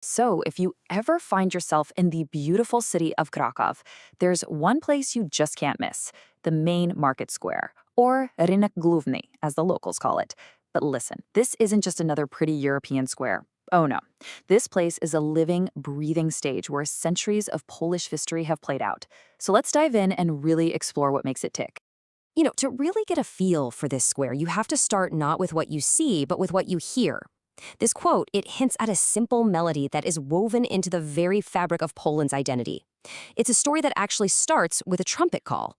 So, if you ever find yourself in the beautiful city of Kraków, there's one place you just can't miss: the main market square, or Rynek Główny, as the locals call it. But listen, this isn't just another pretty European square. Oh no. This place is a living, breathing stage where centuries of Polish history have played out. So let's dive in and really explore what makes it tick. To really get a feel for this square, you have to start not with what you see, but with what you hear. This quote, it hints at a simple melody that is woven into the very fabric of Poland's identity. It's a story that actually starts with a trumpet call.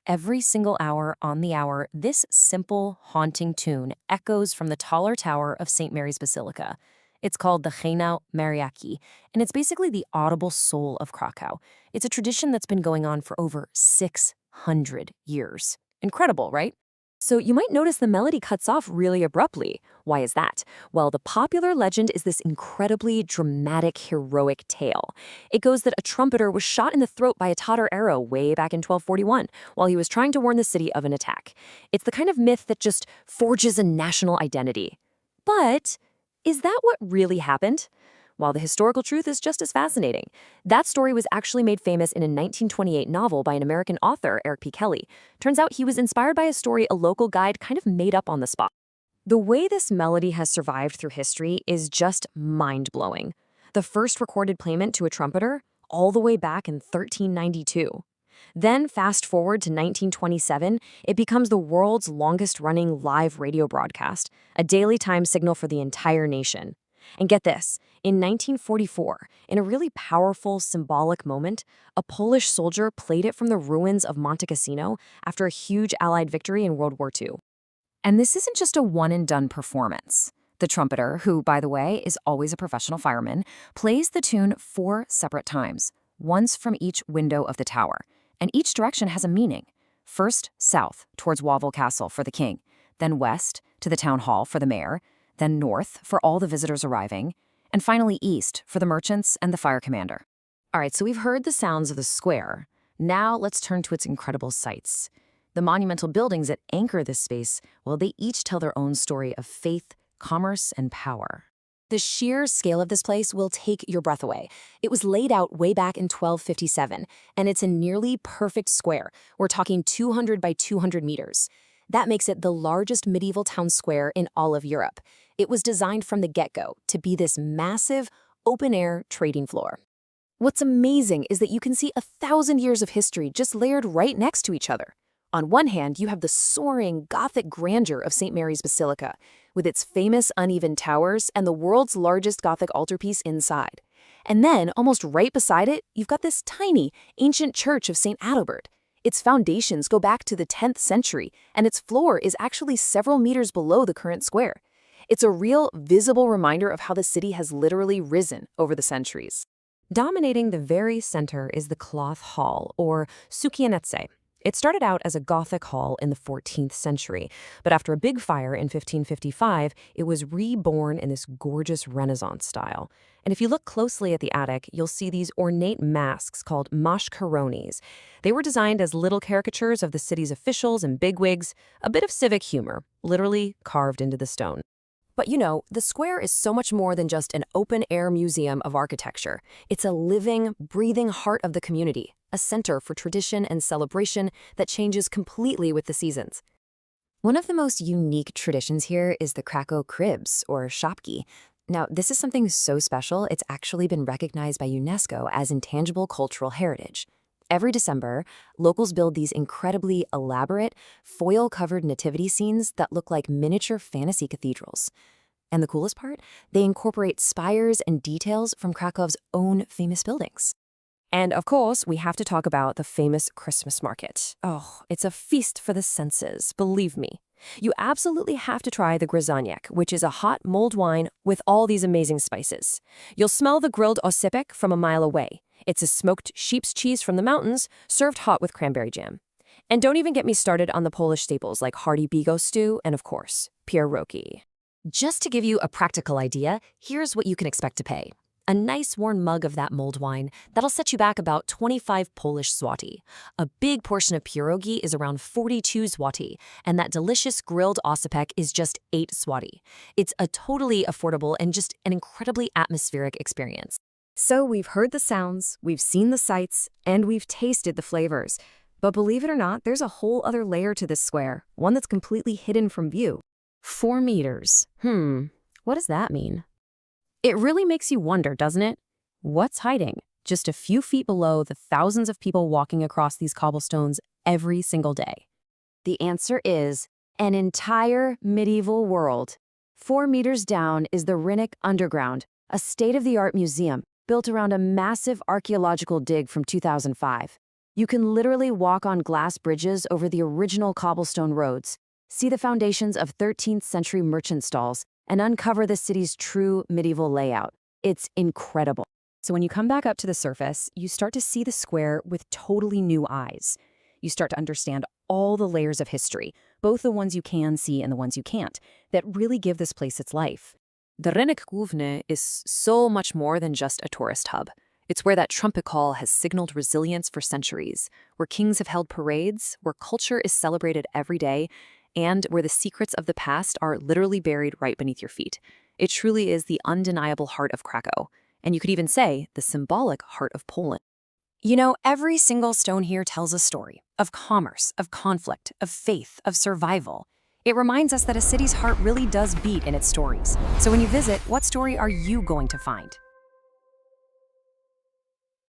Every single hour on the hour, this simple, haunting tune echoes from the taller tower of St. Mary's Basilica. It's called the Hejnał Mariacki, and it's basically the audible soul of Krakow. It's a tradition that's been going on for over 600 years. Incredible, right? So you might notice the melody cuts off really abruptly. Why is that? Well, the popular legend is this incredibly dramatic, heroic tale. It goes that a trumpeter was shot in the throat by a Tatar arrow way back in 1241 while he was trying to warn the city of an attack. It's the kind of myth that just forges a national identity. But is that what really happened? While the historical truth is just as fascinating. That story was actually made famous in a 1928 novel by an American author, Eric P. Kelly. Turns out he was inspired by a story a local guide kind of made up on the spot. The way this melody has survived through history is just mind-blowing. The first recorded payment to a trumpeter, all the way back in 1392. Then, fast forward to 1927, it becomes the world's longest-running live radio broadcast, a daily time signal for the entire nation. And get this, in 1944, in a really powerful, symbolic moment, a Polish soldier played it from the ruins of Monte Cassino after a huge Allied victory in World War II. And this isn't just a one-and-done performance. The trumpeter, who, by the way, is always a professional fireman, plays the tune 4 separate times, once from each window of the tower. And each direction has a meaning. First, south, towards Wawel Castle for the king, then west, to the town hall for the mayor, then north for all the visitors arriving, and finally east for the merchants and the fire commander. All right, so we've heard the sounds of the square. Now let's turn to its incredible sights. The monumental buildings that anchor this space, well, they each tell their own story of faith, commerce, and power. The sheer scale of this place will take your breath away. It was laid out way back in 1257, and it's a nearly perfect square. We're talking 200 by 200 meters. That makes it the largest medieval town square in all of Europe. It was designed from the get-go to be this massive, open-air trading floor. What's amazing is that you can see 1,000 years of history just layered right next to each other. On one hand, you have the soaring Gothic grandeur of St. Mary's Basilica, with its famous uneven towers and the world's largest Gothic altarpiece inside. And then, almost right beside it, you've got this tiny, ancient church of St. Adalbert. Its foundations go back to the 10th century, and its floor is actually several meters below the current square. It's a real, visible reminder of how the city has literally risen over the centuries. Dominating the very center is the Cloth Hall, or Sukiennice. It started out as a Gothic hall in the 14th century, but after a big fire in 1555, it was reborn in this gorgeous Renaissance style. And if you look closely at the attic, you'll see these ornate masks called mashkaronis. They were designed as little caricatures of the city's officials and bigwigs, a bit of civic humor, literally carved into the stone. But the square is so much more than just an open-air museum of architecture. It's a living, breathing heart of the community, a center for tradition and celebration that changes completely with the seasons. One of the most unique traditions here is the Krakow Cribs, or szopki. Now, this is something so special, it's actually been recognized by UNESCO as intangible cultural heritage. Every December, locals build these incredibly elaborate, foil-covered nativity scenes that look like miniature fantasy cathedrals. And the coolest part? They incorporate spires and details from Krakow's own famous buildings. And of course, we have to talk about the famous Christmas market. Oh, it's a feast for the senses, believe me. You absolutely have to try the gryzoniec, which is a hot mulled wine with all these amazing spices. You'll smell the grilled osypek from a mile away. It's a smoked sheep's cheese from the mountains, served hot with cranberry jam. And don't even get me started on the Polish staples like hearty bigos stew and, of course, pierogi. Just to give you a practical idea, here's what you can expect to pay. A nice worn mug of that mulled wine, that'll set you back about 25 Polish zloty. A big portion of pierogi is around 42 zloty, and that delicious grilled osypek is just 8 zloty. It's a totally affordable and just an incredibly atmospheric experience. So we've heard the sounds, we've seen the sights, and we've tasted the flavors. But believe it or not, there's a whole other layer to this square, one that's completely hidden from view. 4 meters. What does that mean? It really makes you wonder, doesn't it? What's hiding just a few feet below the thousands of people walking across these cobblestones every single day? The answer is an entire medieval world. 4 meters down is the Rynek Underground, a state-of-the-art museum built around a massive archaeological dig from 2005. You can literally walk on glass bridges over the original cobblestone roads, see the foundations of 13th century merchant stalls, and uncover the city's true medieval layout. It's incredible. So when you come back up to the surface, you start to see the square with totally new eyes. You start to understand all the layers of history, both the ones you can see and the ones you can't, that really give this place its life. The Rynek Główny is so much more than just a tourist hub. It's where that trumpet call has signaled resilience for centuries, where kings have held parades, where culture is celebrated every day, and where the secrets of the past are literally buried right beneath your feet. It truly is the undeniable heart of Krakow, and you could even say the symbolic heart of Poland. You know, every single stone here tells a story of commerce, of conflict, of faith, of survival. It reminds us that a city's heart really does beat in its stories. So when you visit, what story are you going to find?